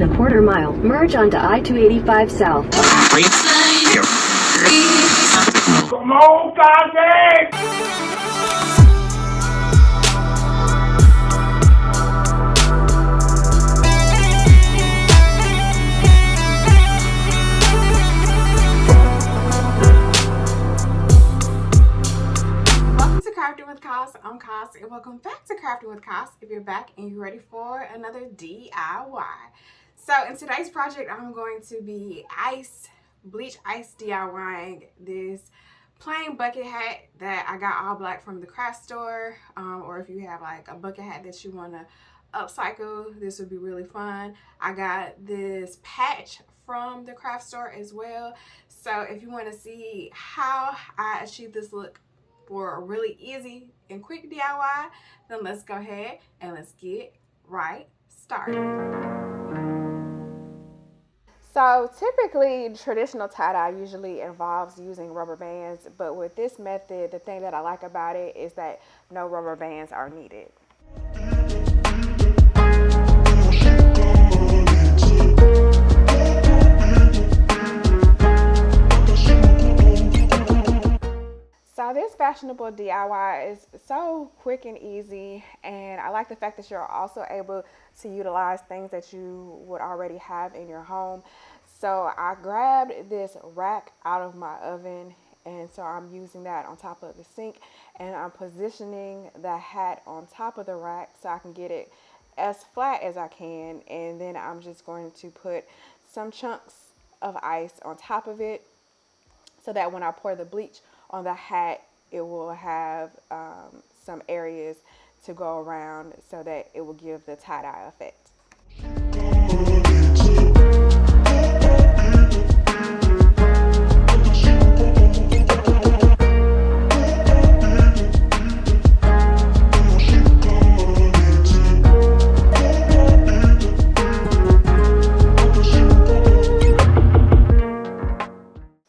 In a quarter mile, merge onto I-285 South. Come on, Contact! Crafting with Cass. I'm Cass and welcome back to Crafting with Cass. If you're back and you're ready for another DIY. So in today's project, I'm going to be bleach ice DIYing this plain bucket hat that I got all black from the craft store. Or if you have like a bucket hat that you want to upcycle, this would be really fun. I got this patch from the craft store as well. So if you want to see how I achieved this look for a really easy and quick DIY, then let's go ahead and let's get right started. So typically traditional tie-dye usually involves using rubber bands, but with this method, the thing that I like about it is that no rubber bands are needed. So this fashionable DIY is so quick and easy, and I like the fact that you're also able to utilize things that you would already have in your home. So I grabbed this rack out of my oven, and so I'm using that on top of the sink, and I'm positioning the hat on top of the rack so I can get it as flat as I can, and then I'm just going to put some chunks of ice on top of it so that when I pour the bleach on the hat, it will have some areas to go around so that it will give the tie-dye effect.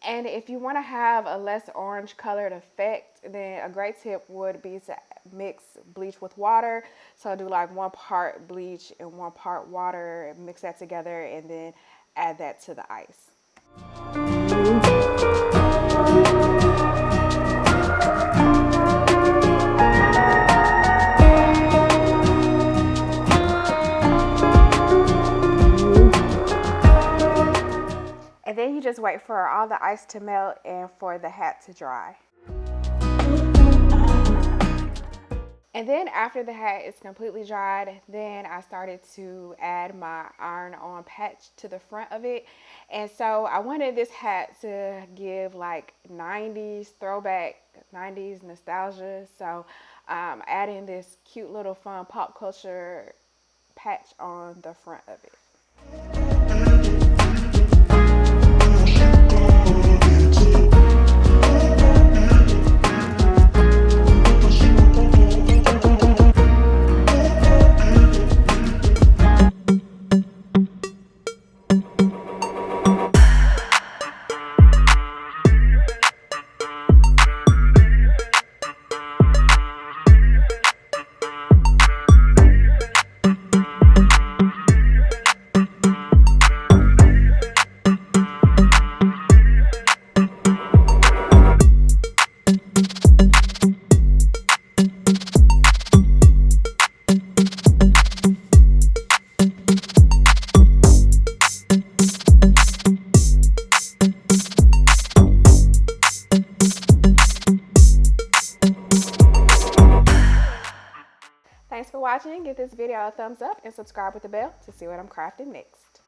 And if you want to have a less orange colored effect, then a great tip would be to mix bleach with water. So do like 1 part bleach and 1 part water, and mix that together and then add that to the ice. And then you just wait for all the ice to melt and for the hat to dry. And then after the hat is completely dried, then I started to add my iron-on patch to the front of it. And so I wanted this hat to give like 90s throwback, 90s nostalgia. So adding this cute little fun pop culture patch on the front of it. Thanks for watching. Give this video a thumbs up and subscribe with the bell to see what I'm crafting next.